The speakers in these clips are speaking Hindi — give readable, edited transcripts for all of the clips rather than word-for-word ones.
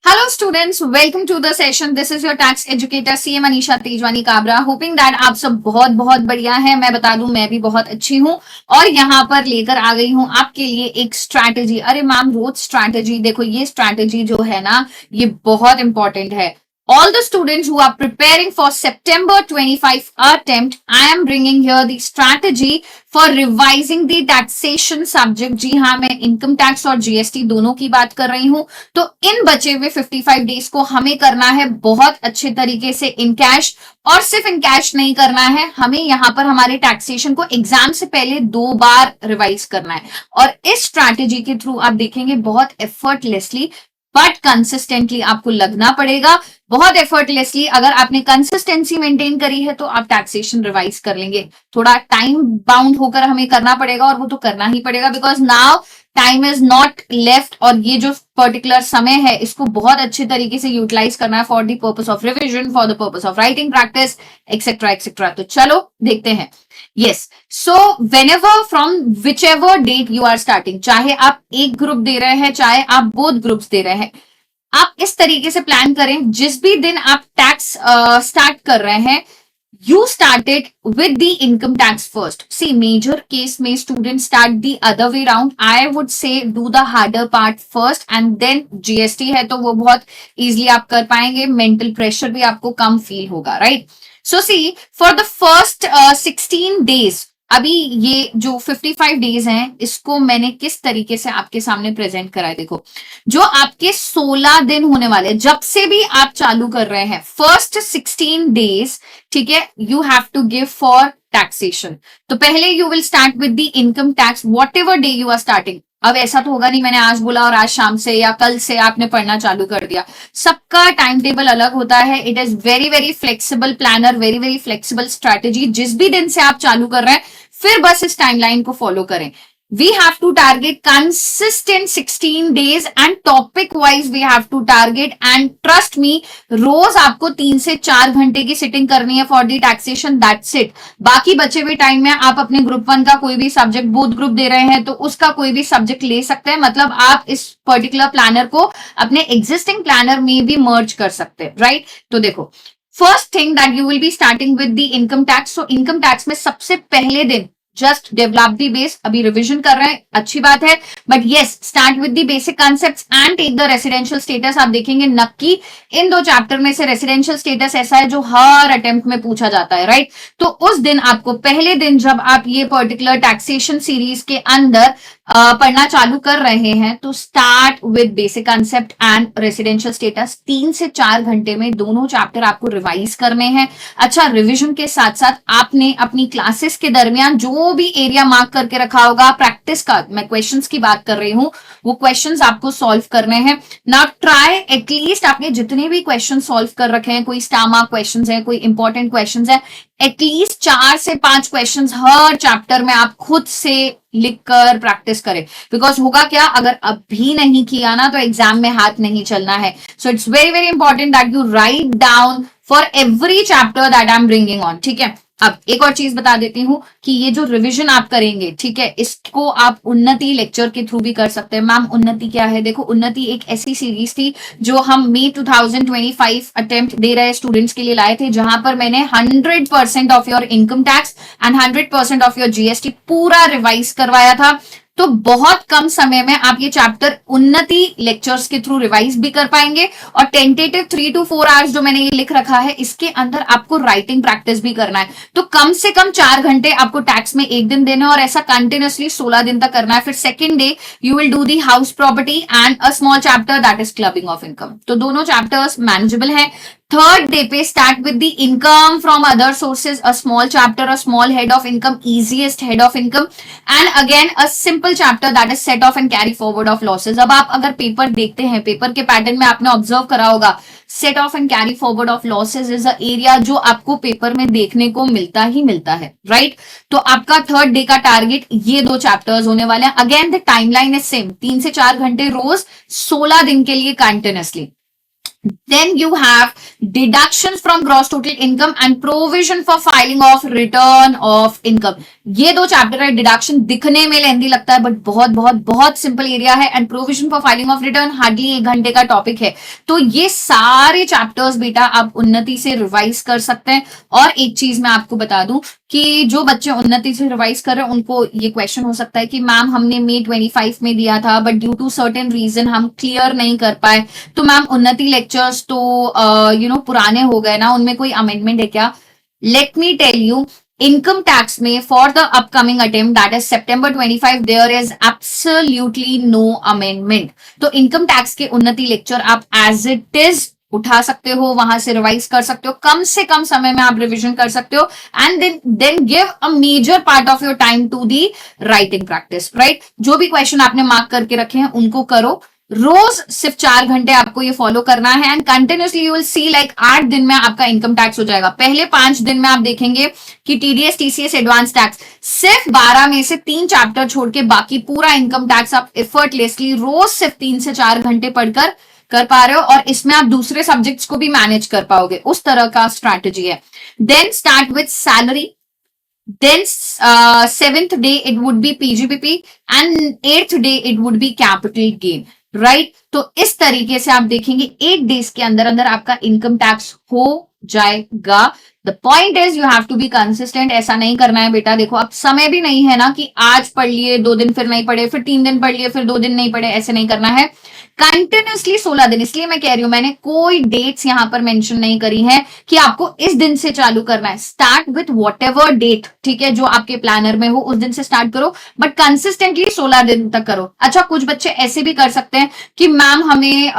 Hello students, welcome to the session. This is your tax educator CA Manisha Tejwani Kabra. Hoping that आप सब बहुत बहुत बढ़िया है. मैं बता दूं मैं भी बहुत अच्छी हूँ और यहाँ पर लेकर आ गई हूँ आपके लिए एक स्ट्रैटेजी. अरे मैम रोज स्ट्रैटेजी, देखो ये स्ट्रैटेजी जो है ना ये बहुत इंपॉर्टेंट है. All the students who are preparing for September 25 attempt, I am bringing here the strategy for revising the taxation subject. जी हाँ, मैं इनकम टैक्स और जीएसटी दोनों की बात कर रही हूँ. तो इन बचे हुए 55 डेज को हमें करना है बहुत अच्छे तरीके से इन कैश, और सिर्फ इन कैश नहीं करना है, हमें यहाँ पर हमारे टैक्सेशन को एग्जाम से पहले 2 बार रिवाइज करना है. और इस स्ट्रैटेजी के थ्रू आप देखेंगे बहुत एफर्टलेसली बट कंसिस्टेंटली आपको लगना पड़ेगा. बहुत एफर्टलेसली अगर आपने कंसिस्टेंसी मेंटेन करी है तो आप टैक्सेशन रिवाइज कर लेंगे. थोड़ा टाइम बाउंड होकर हमें करना पड़ेगा और वो तो करना ही पड़ेगा, because now time is not left. और ये जो पर्टिकुलर समय है इसको बहुत अच्छे तरीके से यूटिलाइज करना है for the purpose of revision, for the purpose of writing practice etcetera etcetera. तो चलो देखते हैं. Yes, so whenever from whichever date you are starting, चाहे आप एक ग्रुप दे रहे हैं चाहे आप बोथ ग्रुप्स दे रहे हैं, आप इस तरीके से प्लान करें जिस भी दिन आप टैक्स स्टार्ट कर रहे हैं, you started with the income tax first. See, major case में students start the other way round. I would say do the harder part first and then GST है तो वो बहुत easily आप कर पाएंगे. Mental pressure भी आपको कम feel होगा, right? So see, for the first 16 days, अभी ये जो 55 डेज हैं इसको मैंने किस तरीके से आपके सामने प्रेजेंट करा है. देखो, जो आपके 16 दिन होने वाले, जब से भी आप चालू कर रहे हैं, फर्स्ट 16 डेज, ठीक है, you have to give for taxation. तो पहले you will start with the income tax whatever day you are starting. अब ऐसा तो होगा नहीं मैंने आज बोला और आज शाम से या कल से आपने पढ़ना चालू कर दिया. सबका टाइम टेबल अलग होता है. It is very very flexible planner, very very flexible strategy. जिस भी दिन से आप चालू कर रहे हैं फिर बस इस टाइमलाइन को फॉलो करें. We have to target consistent 16 days and topic wise we have to target, and trust me, रोज आपको 3 से 4 घंटे की सिटिंग करनी है for the taxation. That's it. बाकी बचे हुए टाइम में आप अपने ग्रुप 1 का कोई भी सब्जेक्ट, बोथ ग्रुप दे रहे हैं तो उसका कोई भी सब्जेक्ट ले सकते हैं. मतलब आप इस पर्टिकुलर प्लानर को अपने एग्जिस्टिंग प्लानर में भी मर्ज कर सकते हैं, राइट? तो देखो, first thing that you will be starting with the income tax. So income tax में सबसे पहले दिन जस्ट डेवलप दी बेस. अभी रिविजन कर रहे हैं, अच्छी बात है, but yes, start with the basic concepts and take the residential status. आप देखेंगे नक्की इन 2 चैप्टर में से रेसिडेंशियल स्टेटस ऐसा है जो हर अटेम्प्ट में पूछा जाता है, राइट? तो उस दिन आपको, पहले दिन जब आप ये पर्टिकुलर टैक्सेशन सीरीज के अंदर पढ़ना चालू कर रहे हैं, तो start with basic concept and residential status. 3 से 4 घंटे में दोनों चैप्टर आपको रिवाइज करने हैं. अच्छा, रिविजन के साथ साथ आपने अपनी क्लासेस के दरमियान जो भी एरिया मार्क करके रखा होगा, प्रैक्टिस का, मैं क्वेश्चंस की बात कर रही हूं, वो क्वेश्चंस आपको सॉल्व करने हैं. नाउ ट्राई एटलीस्ट आपने जितने भी क्वेश्चन सॉल्व कर रखे हैं, कोई स्टार मार्क क्वेश्चंस है, कोई इंपॉर्टेंट क्वेश्चंस है, एटलीस्ट 4 से 5 क्वेश्चंस हर चैप्टर में आप खुद से लिखकर प्रैक्टिस करें. बिकॉज होगा क्या, अगर अभी नहीं किया ना तो एग्जाम में हाथ नहीं चलना है. So it's very very important that you write down for every chapter that I am bringing on, ठीक है? अब एक और चीज बता देती हूं कि ये जो रिवीजन आप करेंगे, ठीक है, इसको आप उन्नति लेक्चर के थ्रू भी कर सकते हैं. मैम उन्नति क्या है? देखो, उन्नति एक ऐसी सीरीज थी जो हम मई 2025 अटेम्प्ट दे रहे स्टूडेंट्स के लिए लाए थे, जहां पर मैंने 100% of your income tax and 100% of your GST पूरा रिवाइज करवाया था. तो बहुत कम समय में आप ये चैप्टर उन्नति लेक्चर्स के थ्रू रिवाइज भी कर पाएंगे. और टेंटेटिव 3 to 4 आवर्स जो मैंने ये लिख रखा है, इसके अंदर आपको राइटिंग प्रैक्टिस भी करना है. तो कम से कम 4 घंटे आपको टैक्स में एक दिन देना है और ऐसा कंटिन्यूअसली 16 दिन तक करना है. फिर second day you will do the house property and a small chapter that is clubbing of income. तो दोनों चैप्टर्स मैनेजेबल है. थर्ड डे पे start with the income from other sources, a small chapter, a small head of income, easiest head of income, and again a simple chapter that is set of and carry forward of losses. अब आप अगर पेपर देखते हैं, पेपर के पैटर्न में आपने ऑब्जर्व करा होगा, set of and carry forward of losses is a area जो आपको पेपर में देखने को मिलता ही मिलता है, राइट? तो आपका थर्ड डे का टारगेट ये 2 चैप्टर्स होने वाले हैं. Again the timeline is same, 3 से 4 घंटे रोज 16 दिन के लिए continuously. Then you have deductions from gross total income and provision for filing of return of income. ये दो चैप्टर है. डिडक्शन दिखने में लेंदी लगता है बट बहुत बहुत बहुत सिंपल एरिया है. And provision for filing of return hardly 1 घंटे का टॉपिक है. तो ये सारे चैप्टर्स बेटा आप उन्नति से रिवाइज कर सकते हैं. और एक चीज मैं आपको बता दूं कि जो बच्चे उन्नति से रिवाइज कर रहे हैं उनको ये क्वेश्चन हो सकता है कि मैम हमने May 25 में दिया था but due to certain reason हम क्लियर नहीं कर पाए. तो मैम उन्नति लेक्चर्स तो पुराने हो गए ना, उनमें कोई अमेंडमेंट है क्या? Let me tell you, income tax में for the upcoming attempt that is September 25 there is absolutely no amendment. तो इनकम टैक्स के उन्नति लेक्चर आप एज इट इज उठा सकते हो, वहां से रिवाइज कर सकते हो, कम से कम समय में आप रिवीजन कर सकते हो. And then give a major part of your time to the writing practice. Right, जो भी क्वेश्चन आपने मार्क करके रखे हैं उनको करो. रोज सिर्फ 4 घंटे आपको ये फॉलो करना है. And continuously you will see like 8 दिन में आपका इनकम टैक्स हो जाएगा. पहले 5 दिन में आप देखेंगे कि टीडीएस टीसीएस एडवांस टैक्स, सिर्फ 12 में से 3 चैप्टर छोड़ के बाकी पूरा इनकम टैक्स आप एफर्टलेसली रोज सिर्फ 3 से 4 घंटे पढ़कर कर पा रहे हो. और इसमें आप दूसरे सब्जेक्ट्स को भी मैनेज कर पाओगे. उस तरह का स्ट्रैटेजी है. Then start with salary. Then 7th day it would be PGBP and 8th day it would be capital gain. Right, तो इस तरीके से आप देखेंगे 8 डेज के अंदर अंदर आपका इनकम टैक्स हो जाएगा. The point is you have to be consistent. ऐसा नहीं करना है बेटा. देखो अब समय भी नहीं है ना कि आज पढ़ लिए 2 दिन फिर नहीं पढ़े, फिर 3 दिन पढ़ लिए फिर 2 दिन नहीं पढ़े. ऐसे नहीं करना है. कंटिन्यूसली 16 दिन. इसलिए मैं कह रही हूं, मैंने कोई डेट्स यहां पर मेंशन नहीं करी है कि आपको इस दिन से चालू करना है. Start with whatever date, ठीक है, जो आपके प्लानर में हो उस दिन से स्टार्ट करो, बट कंसिस्टेंटली 16 दिन तक करो. अच्छा, कुछ बच्चे ऐसे भी कर सकते हैं कि मैम हमें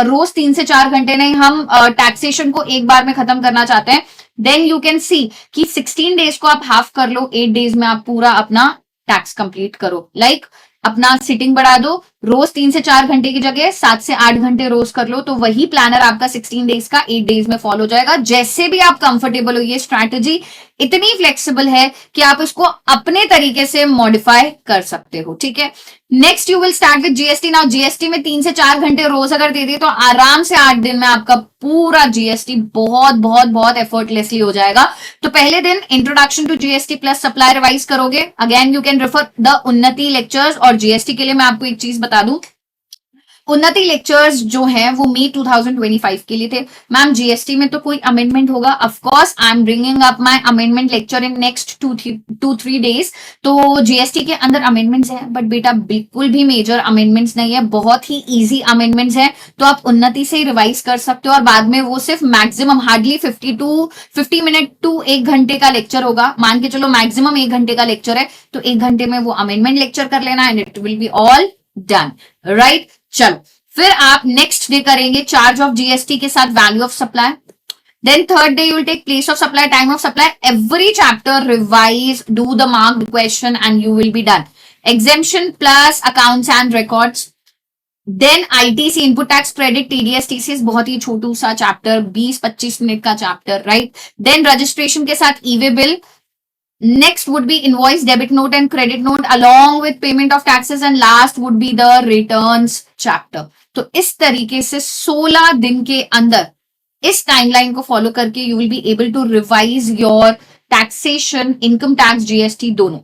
रोज 3 से 4 घंटे नहीं, हम टैक्सेशन को एक बार में खत्म करना चाहते हैं. देन यू कैन सी कि 16 डेज को आप हाफ कर लो, 8 डेज में आप पूरा अपना टैक्स कंप्लीट करो. लाइक अपना सिटिंग बढ़ा दो, रोज 3 से 4 घंटे की जगह 7 से 8 घंटे रोज कर लो. तो वही प्लानर आपका 16 डेज का 8 डेज में फॉलो हो जाएगा. जैसे भी आप कंफर्टेबल हो, ये स्ट्रैटेजी इतनी फ्लेक्सिबल है कि आप इसको अपने तरीके से मॉडिफाई कर सकते हो. ठीक है, next you will start with GST. Now GST में 3 से 4 घंटे रोज अगर दे दिए तो आराम से 8 दिन में आपका पूरा जीएसटी बहुत बहुत बहुत एफर्टलेसली हो जाएगा. तो पहले दिन introduction to GST plus supply revise करोगे. Again you can refer the Unnati lectures. और जीएसटी के लिए मैं आपको एक चीज बता दूं, उन्नति लेक्चर्स जो हैं वो May 2025 के लिए थे. मैम जीएसटी में तो कोई अमेंडमेंट होगा? Of course I am bringing up my amendment lecture in next 2-3 days. तो जीएसटी के अंदर अमेंडमेंट्स हैं बट बेटा बिल्कुल भी मेजर अमेंडमेंट्स नहीं है, बहुत ही इजी अमेंडमेंट्स हैं. तो आप उन्नति से रिवाइज कर सकते हो और बाद में वो सिर्फ मैक्सिमम हार्डली 50 मिनट टू 1 घंटे का लेक्चर होगा. मान के चलो मैक्सिमम 1 घंटे का लेक्चर है तो 1 घंटे में वो अमेंडमेंट लेक्चर कर लेना and it will be all done. Right, चलो फिर आप नेक्स्ट डे करेंगे चार्ज ऑफ जीएसटी के साथ value of supply. Then third day you will take place of supply, time of supply. Every chapter revise, do the marked question and you will be done. Exemption plus accounts and records. Then ITC input tax credit TDS TCS, बहुत ही छोटू सा चैप्टर, 20-25 मिनट का चैप्टर. राइट, देन रजिस्ट्रेशन के साथ e way bill. Next would be invoice, debit note and credit note along with payment of taxes and last would be the returns chapter. तो इस तरीके से 16 दिन के अंदर इस टाइमलाइन को फॉलो करके you will be able to revise your taxation, income tax, GST दोनों.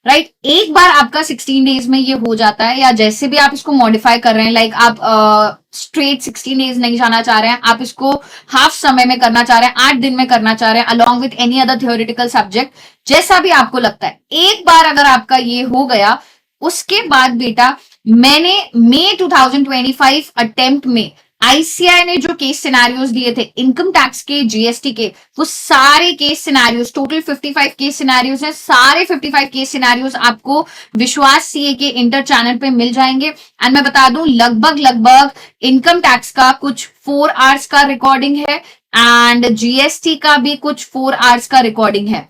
राइट, एक बार आपका 16 डेज में ये हो जाता है, या जैसे भी आप इसको मॉडिफाई कर रहे हैं, लाइक आप स्ट्रेट 16 डेज नहीं जाना चाह रहे हैं, आप इसको हाफ समय में करना चाह रहे हैं, 8 दिन में करना चाह रहे हैं along with any other theoretical subject, जैसा भी आपको लगता है. एक बार अगर आपका ये हो गया, उसके बाद बेटा मैंने May 2025 अटेम्प्ट में आईसीआई ने जो केस सिनेरियोज दिए थे इनकम टैक्स के, जीएसटी के, वो सारे case scenarios, total 55 case scenarios हैं. सारे 55 केस सिनेरियोज आपको विश्वास सीए के इंटर चैनल पे मिल जाएंगे. एंड मैं बता दूं लगभग इनकम टैक्स का कुछ 4 आवर्स का रिकॉर्डिंग है एंड जीएसटी का भी कुछ 4 आवर्स का रिकॉर्डिंग है.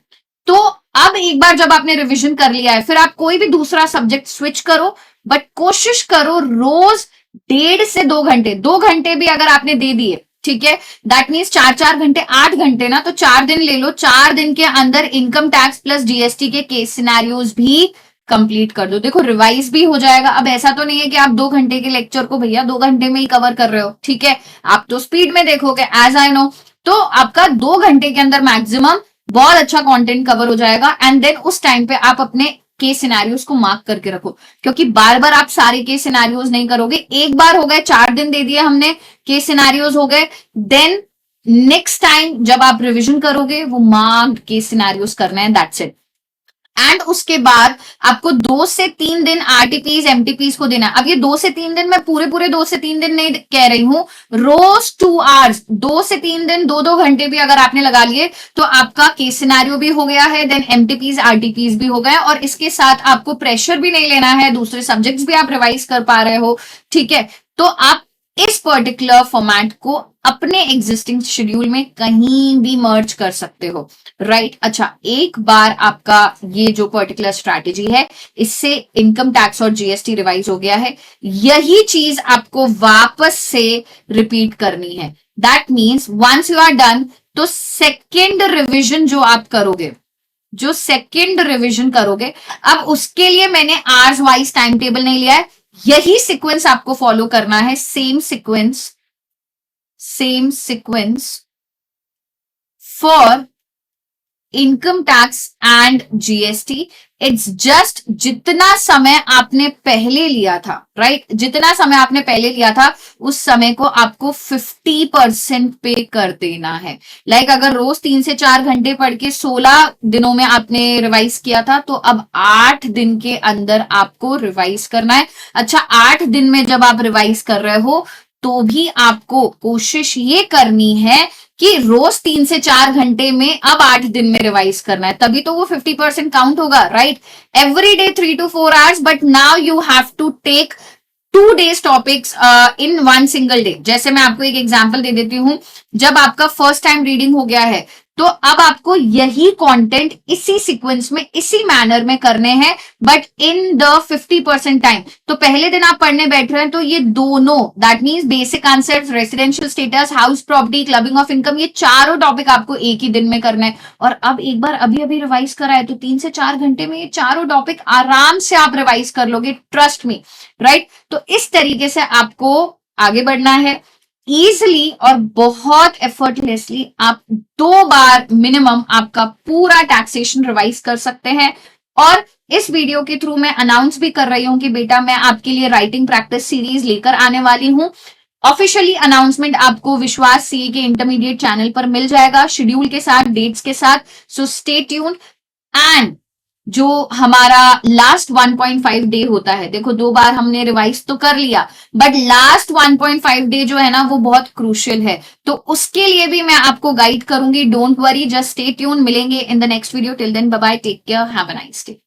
तो अब एक बार जब आपने रिविजन कर लिया है, फिर आप कोई भी दूसरा सब्जेक्ट स्विच करो, बट कोशिश करो रोज 1.5 से 2 घंटे, 2 घंटे भी अगर आपने दे दिए, ठीक है, दैट मीन्स 4 घंटे, 8 घंटे ना, तो 4 दिन ले लो. 4 दिन के अंदर इनकम टैक्स प्लस जीएसटी के केस सिनेरियोज भी कंप्लीट कर दो। देखो रिवाइज भी हो जाएगा। अब ऐसा तो नहीं है कि आप 2 घंटे के लेक्चर को भैया 2 घंटे में ही कवर कर रहे हो, ठीक है, आप तो स्पीड में देखोगे एज आई नो, तो आपका 2 घंटे के अंदर मैक्सिमम बहुत अच्छा कंटेंट कवर हो जाएगा। एंड देन उस टाइम पे आप अपने केस सिनेरियोज को मार्क करके रखो, क्योंकि बार बार आप सारे केस सिनेरियोज नहीं करोगे। एक बार हो गए, 4 दिन दे दिए हमने, केस सिनेरियोज हो गए, देन नेक्स्ट टाइम जब आप रिविजन करोगे वो मार्क्ड केस सिनेरियोज करना है, दैट्स इट। एंड उसके बाद आपको 2 से 3 दिन आरटीपीज एमटीपीज को देना है। अब ये 2 से 3 दिन, मैं पूरे पूरे 2 से 3 दिन नहीं कह रही हूं, रोज 2 आवर्स, 2 से 3 दिन 2-2 घंटे भी अगर आपने लगा लिए तो आपका केस सिनेरियो भी हो गया है, देन एमटीपीज आरटीपीज भी हो गए। और इसके साथ आपको प्रेशर भी नहीं लेना है, दूसरे सब्जेक्ट्स भी आप रिवाइज कर पा रहे हो, ठीक है। तो आप इस पर्टिकुलर फॉर्मेट को अपने एग्जिस्टिंग शेड्यूल में कहीं भी मर्ज कर सकते हो, राइट। अच्छा, एक बार आपका ये जो पर्टिकुलर स्ट्रैटेजी है, इससे इनकम टैक्स और जीएसटी रिवाइज हो गया है, यही चीज आपको वापस से रिपीट करनी है। That means once you are done, तो सेकेंड रिविजन जो आप करोगे, जो सेकेंड रिविजन करोगे, अब उसके लिए मैंने आवर्स वाइज टाइम टेबल नहीं लिया है, यही सीक्वेंस आपको फॉलो करना है, same sequence for income tax and GST. It's just जितना समय आपने पहले लिया था, राइट, जितना समय आपने पहले लिया था उस समय को आपको 50% पे कर देना है। लाइक अगर रोज 3 से 4 घंटे पढ़ के 16 दिनों में आपने रिवाइज किया था, तो अब 8 दिन के अंदर आपको रिवाइज करना है। अच्छा, 8 दिन में जब आप रिवाइज कर रहे हो तो भी आपको कोशिश ये करनी है कि रोज 3 से 4 घंटे में अब 8 दिन में रिवाइज करना है, तभी तो वो 50% काउंट होगा, right. Every day 3 to 4 hours, but now you have to take 2 days topics in 1 single day। जैसे मैं आपको एक एग्जांपल दे देती हूं, जब आपका फर्स्ट टाइम रीडिंग हो गया है तो अब आपको यही कंटेंट इसी सीक्वेंस में इसी मैनर में करने हैं, बट इन द 50% टाइम। तो पहले दिन आप पढ़ने बैठ रहे हैं तो ये दोनों, that means basic concepts, residential status, house property, clubbing of income, ये चारों टॉपिक आपको एक ही दिन में करना है। और अब एक बार अभी अभी रिवाइज करा है तो 3 से 4 घंटे में ये चारों टॉपिक आराम से आप रिवाइज कर लोगे, ट्रस्ट मी, राइट। तो इस तरीके से आपको आगे बढ़ना है इजिली, और बहुत एफर्टलेसली आप 2 बार मिनिमम आपका पूरा टैक्सेशन रिवाइज कर सकते हैं। और इस वीडियो के थ्रू मैं अनाउंस भी कर रही हूं कि बेटा मैं आपके लिए राइटिंग प्रैक्टिस सीरीज लेकर आने वाली हूं। ऑफिशियली अनाउंसमेंट आपको विश्वास सीए के इंटरमीडिएट चैनल पर मिल जाएगा, शेड्यूल के साथ, डेट्स के साथ, सो स्टे ट्यून। एंड जो हमारा लास्ट 1.5 डे होता है, देखो 2 बार हमने रिवाइज तो कर लिया, बट लास्ट 1.5 डे जो है ना वो बहुत क्रूशियल है, तो उसके लिए भी मैं आपको गाइड करूंगी। Don't worry, just stay tune. मिलेंगे in the next video. Till then bye bye, take care, have a nice day.